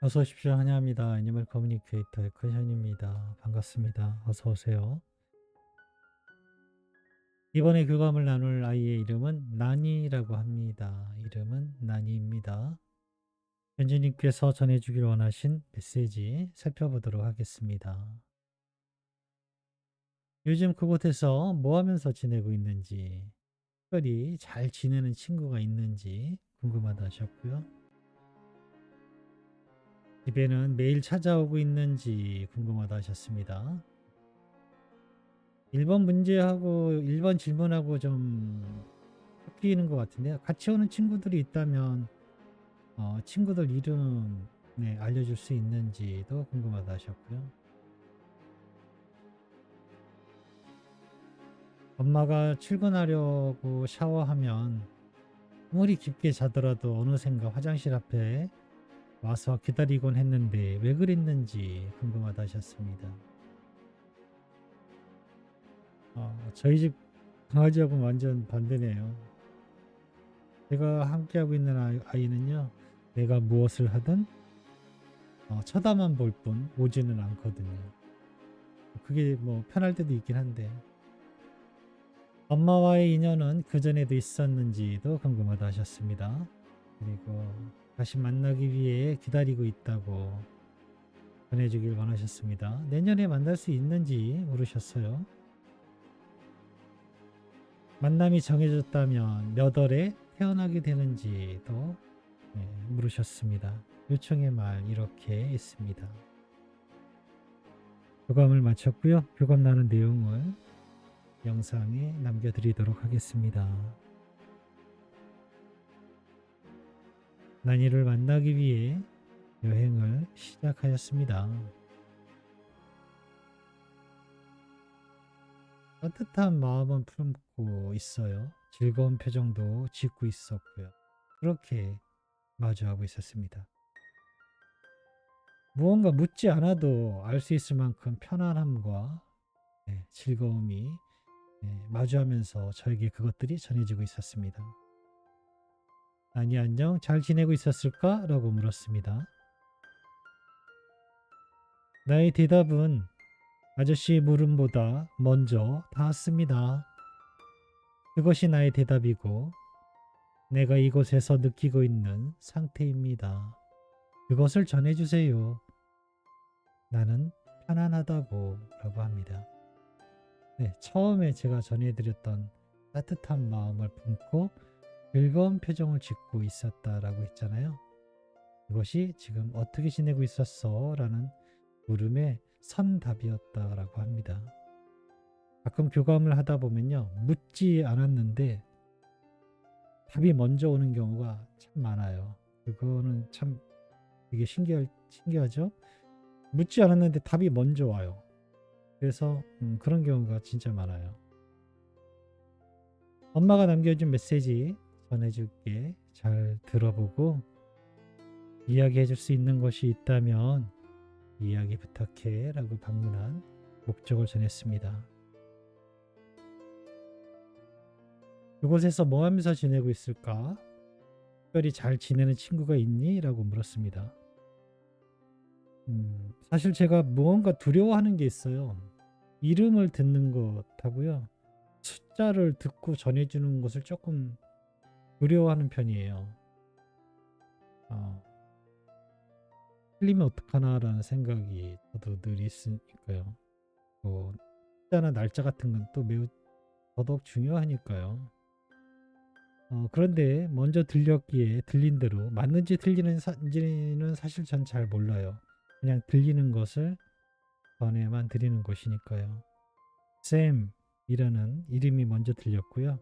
어서 오십시오. 환영합니다. 애니멀 커뮤니케이터의 컨션입니다. 반갑습니다. 어서 오세요. 이번에 교감을 나눌 아이의 이름은 나니라고 합니다. 이름은 나니입니다. 현주님께서 전해주길 원하신 메시지 살펴보도록 하겠습니다. 요즘 그곳에서 뭐 하면서 지내고 있는지, 특별히 잘 지내는 친구가 있는지 궁금하다 하셨고요. 집에는 매일 찾아오고 있는지 궁금하다 하셨습니다. 1번 문제하고 1번 질문하고 좀 섞이는 것 같은데요. 같이 오는 친구들이 있다면 친구들 이름 네, 알려줄 수 있는지도 궁금하다 하셨고요. 엄마가 출근하려고 샤워하면 아무리 깊게 자더라도 어느샌가 화장실 앞에 와서 기다리곤 했는데 왜 그랬는지 궁금하다 하셨습니다. 저희 집 강아지하고는 완전 반대네요. 제가 함께하고 있는 아이는요. 내가 무엇을 하든 쳐다만 볼 뿐 오지는 않거든요. 그게 뭐 편할 때도 있긴 한데 엄마와의 인연은 그전에도 있었는지도 궁금하다 하셨습니다. 그리고 다시 만나기 위해 기다리고 있다고 전해주길 원하셨습니다. 내년에 만날 수 있는지 물으셨어요. 만남이 정해졌다면 몇 월에 태어나게 되는지도 물으셨습니다. 요청의 말 이렇게 있습니다. 교감을 마쳤고요. 교감 나눈 내용을 영상에 남겨드리도록 하겠습니다. 나니를 만나기 위해 여행을 시작하였습니다. 따뜻한 마음은 품고 있어요. 즐거운 표정도 짓고 있었고요. 그렇게 마주하고 있었습니다. 무언가 묻지 않아도 알 수 있을 만큼 편안함과 즐거움이 마주하면서 저에게 그것들이 전해지고 있었습니다. 나니 안녕 잘 지내고 있었을까? 라고 물었습니다. 나의 대답은 아저씨의 물음보다 먼저 닿았습니다. 그것이 나의 대답이고 내가 이곳에서 느끼고 있는 상태입니다. 그것을 전해주세요. 나는 편안하다고 라고 합니다. 네, 처음에 제가 전해드렸던 따뜻한 마음을 품고 즐거운 표정을 짓고 있었다라고 했잖아요. 그것이 지금 어떻게 지내고 있었어? 라는 물음의 선답이었다라고 합니다. 가끔 교감을 하다 보면요. 묻지 않았는데 답이 먼저 오는 경우가 참 많아요. 그거는 참 되게 신기하죠? 묻지 않았는데 답이 먼저 와요. 그래서 그런 경우가 진짜 많아요. 엄마가 남겨준 메시지 전해줄게. 잘 들어보고 이야기해줄 수 있는 것이 있다면 이야기 부탁해 라고 방문한 목적을 전했습니다. 그곳에서 뭐 하면서 지내고 있을까? 특별히 잘 지내는 친구가 있니? 라고 물었습니다. 사실 제가 무언가 두려워하는 게 있어요. 이름을 듣는 것하고요. 숫자를 듣고 전해주는 것을 조금 두려워하는 편이에요. 어, 틀리면 어떡하나라는 생각이 저도 늘 있으니까요. 뭐 숫자나 날짜 같은 건 또 매우 더더욱 중요하니까요. 그런데 먼저 들렸기에 들린 대로 맞는지 틀리는지는 사실 전 잘 몰라요. 그냥 들리는 것을 전해만 드리는 것이니까요. 샘이라는 이름이 먼저 들렸고요.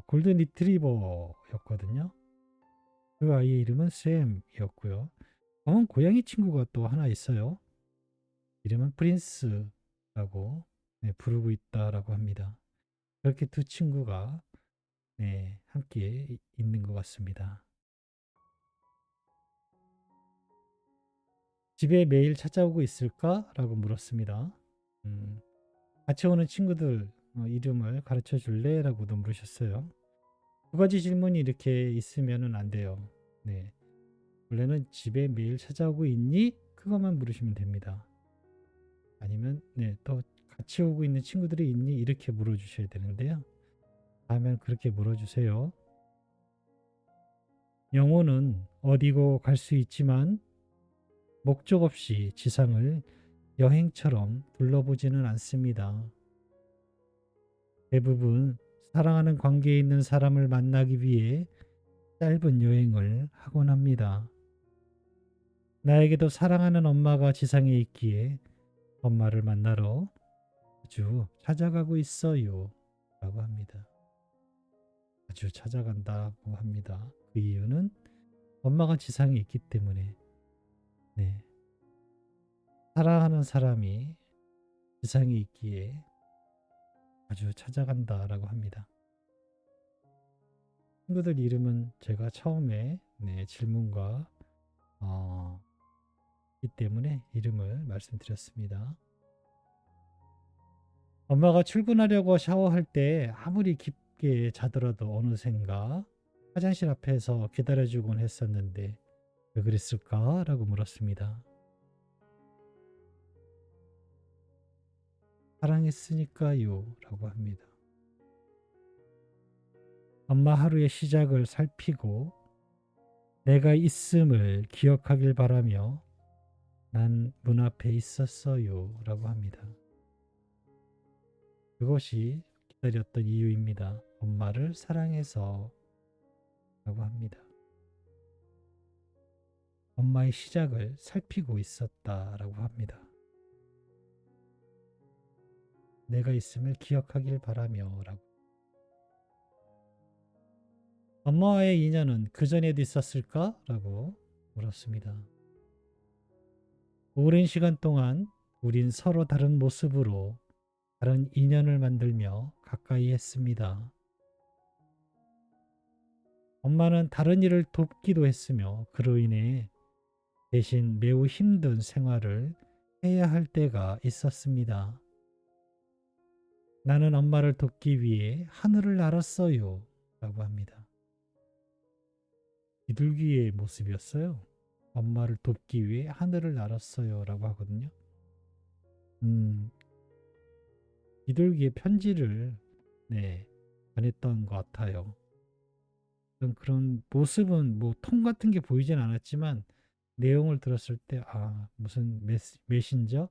골든 리트리버였거든요. 그 아이의 이름은 샘이었고요. 고양이 친구가 또 하나 있어요. 이름은 프린스라고 부르고 있다라고 합니다. 그렇게 두 친구가 함께 있는 것 같습니다. 집에 매일 찾아오고 있을까? 라고 물었습니다. 음, 같이 오는 친구들 이름을 가르쳐 줄래? 라고도 물으셨어요. 두 가지 질문이 이렇게 있으면 안 돼요. 네. 원래는 집에 매일 찾아오고 있니? 그것만 물으시면 됩니다. 아니면 또 같이 오고 있는 친구들이 있니? 이렇게 물어주셔야 되는데요. 다음엔 그렇게 물어주세요. 영혼은 어디고 갈 수 있지만 목적 없이 지상을 여행처럼 둘러보지는 않습니다. 대부분 사랑하는 관계에 있는 사람을 만나기 위해 짧은 여행을 하곤 합니다. 나에게도 사랑하는 엄마가 지상에 있기에 엄마를 만나러 자주 찾아가고 있어요. 라고 합니다. 자주 찾아간다고 합니다. 그 이유는 엄마가 지상에 있기 때문에 사랑하는 사람이 지상에 있기에 자주 찾아간다라고 합니다. 친구들 이름은 제가 처음에 질문과 이 때문에 이름을 말씀드렸습니다. 엄마가 출근하려고 샤워할 때 아무리 깊게 자더라도 어느샌가 화장실 앞에서 기다려주곤 했었는데 왜 그랬을까? 라고 물었습니다. 사랑했으니까요. 라고 합니다. 엄마 하루의 시작을 살피고 내가 있음을 기억하길 바라며 난 문 앞에 있었어요. 라고 합니다. 그것이 기다렸던 이유입니다. 엄마를 사랑해서 라고 합니다. 엄마의 시작을 살피고 있었다라고 합니다. 내가 있음을 기억하길 바라며 라고. 엄마와의 인연은 그전에도 있었을까? 라고 물었습니다. 오랜 시간 동안 우린 서로 다른 모습으로 다른 인연을 만들며 가까이 했습니다. 엄마는 다른 일을 돕기도 했으며 그로 인해 대신 매우 힘든 생활을 해야 할 때가 있었습니다. 나는 엄마를 돕기 위해 하늘을 날았어요. 라고 합니다. 비둘기의 모습이었어요. 엄마를 돕기 위해 하늘을 날았어요. 라고 하거든요. 비둘기의 편지를 전했던 것 같아요. 그런 모습은 뭐 통 같은 게 보이진 않았지만 내용을 들었을 때 무슨 메신저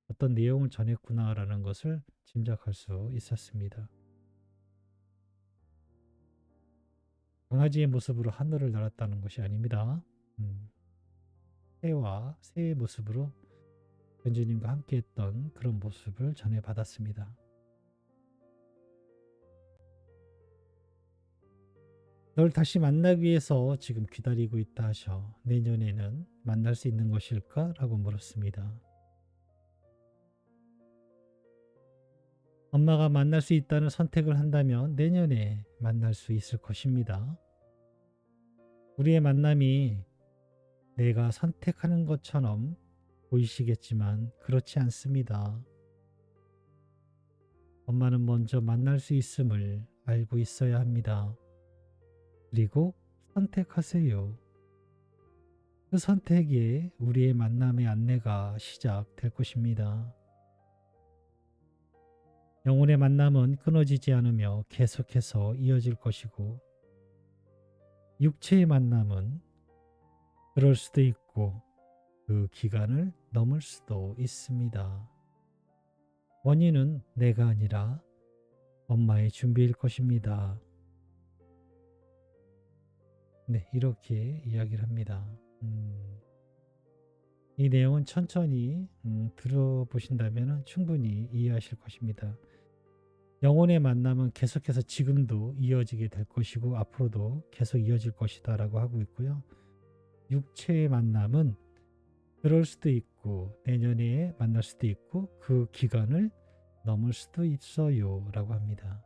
어떤 내용을 전했구나라는 것을 짐작할 수 있었습니다. 강아지의 모습으로 하늘을 날았다는 것이 아닙니다. 새와 새의 모습으로 견주님과 함께 했던 그런 모습을 전해받았습니다. 널 다시 만나기 위해서 지금 기다리고 있다 하셔. 내년에는 만날 수 있는 것일까? 라고 물었습니다. 엄마가 만날 수 있다는 선택을 한다면 내년에 만날 수 있을 것입니다. 우리의 만남이 내가 선택하는 것처럼 보이시겠지만 그렇지 않습니다. 엄마는 먼저 만날 수 있음을 알고 있어야 합니다. 그리고 선택하세요. 그 선택에 우리의 만남의 안내가 시작될 것입니다. 영혼의 만남은 끊어지지 않으며 계속해서 이어질 것이고 육체의 만남은 그럴 수도 있고 그 기간을 넘을 수도 있습니다. 원인은 내가 아니라 엄마의 준비일 것입니다. 이렇게 이야기를 합니다. 이 내용은 천천히 들어보신다면 충분히 이해하실 것입니다. 영혼의 만남은 계속해서 지금도 이어지게 될 것이고 앞으로도 계속 이어질 것이다 라고 하고 있고요. 육체의 만남은 그럴 수도 있고 내년에 만날 수도 있고 그 기간을 넘을 수도 있어요 라고 합니다.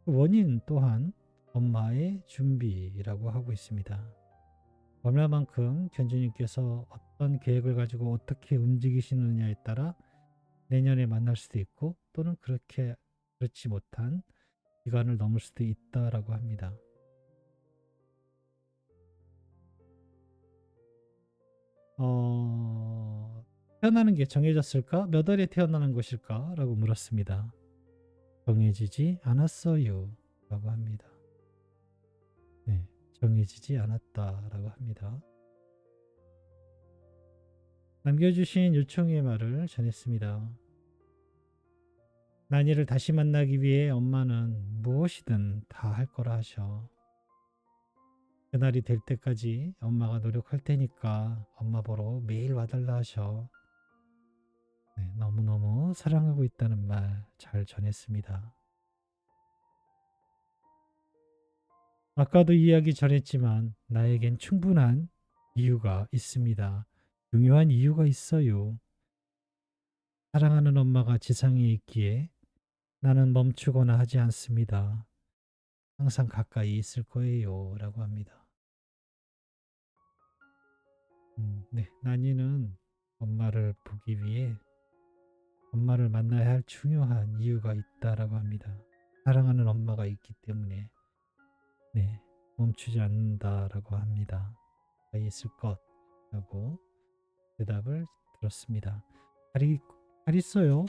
그 원인 또한 엄마의 준비라고 하고 있습니다. 얼마만큼 견주님께서 어떤 계획을 가지고 어떻게 움직이시느냐에 따라 내년에 만날 수도 있고 또는 그렇지 못한 기간을 넘을 수도 있다라고 합니다. 태어나는 게 정해졌을까? 몇 월에 태어나는 것일까? 라고 물었습니다. 정해지지 않았어요. 라고 합니다. 네, 정해지지 않았다라고 합니다. 남겨주신 요청의 말을 전했습니다. 난이를 다시 만나기 위해 엄마는 무엇이든 다 할 거라 하셔. 그날이 될 때까지 엄마가 노력할 테니까 엄마 보러 매일 와달라 하셔. 네, 너무너무 사랑하고 있다는 말 잘 전했습니다. 아까도 이야기 전했지만 나에겐 충분한 이유가 있습니다. 중요한 이유가 있어요. 사랑하는 엄마가 지상에 있기에 나는 멈추거나 하지 않습니다. 항상 가까이 있을 거예요. 라고 합니다. 네, 난이는 엄마를 보기 위해 엄마를 만나야 할 중요한 이유가 있다라고 합니다. 사랑하는 엄마가 있기 때문에 네, 멈추지 않는다라고 합니다. 가까이 있을 것라고 대답을 들었습니다. 잘 있어요.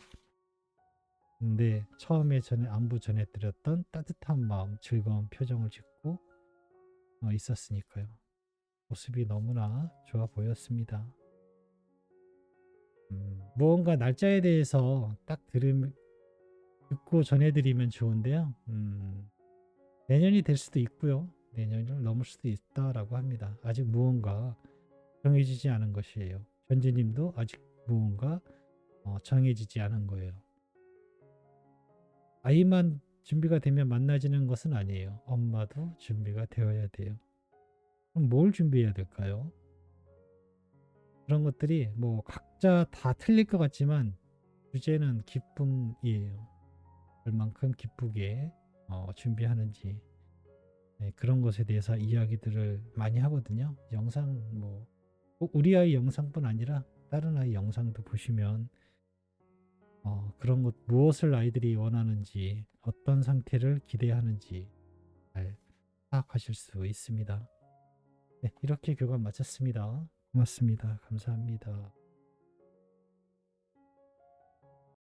근데 처음에 전에 안부 전해드렸던 따뜻한 마음, 즐거운 표정을 짓고 있었으니까요. 모습이 너무나 좋아 보였습니다. 무언가 날짜에 대해서 딱 듣고 전해드리면 좋은데요. 내년이 될 수도 있고요. 내년을 넘을 수도 있다라고 합니다. 아직 무언가 정해지지 않은 것이에요. 전지님도 아직 무언가 정해지지 않은 거예요. 아이만 준비가 되면 만나지는 것은 아니에요. 엄마도 준비가 되어야 돼요. 그럼 뭘 준비해야 될까요? 그런 것들이 뭐 각자 다 틀릴 것 같지만 주제는 기쁨이에요. 얼만큼 기쁘게 준비하는지 네, 그런 것에 대해서 이야기들을 많이 하거든요. 영상 꼭 우리 아이 영상뿐 아니라 다른 아이 영상도 보시면 그런 것 무엇을 아이들이 원하는지 어떤 상태를 기대하는지 잘 파악하실 수 있습니다. 네, 이렇게 교감 마쳤습니다. 고맙습니다. 감사합니다.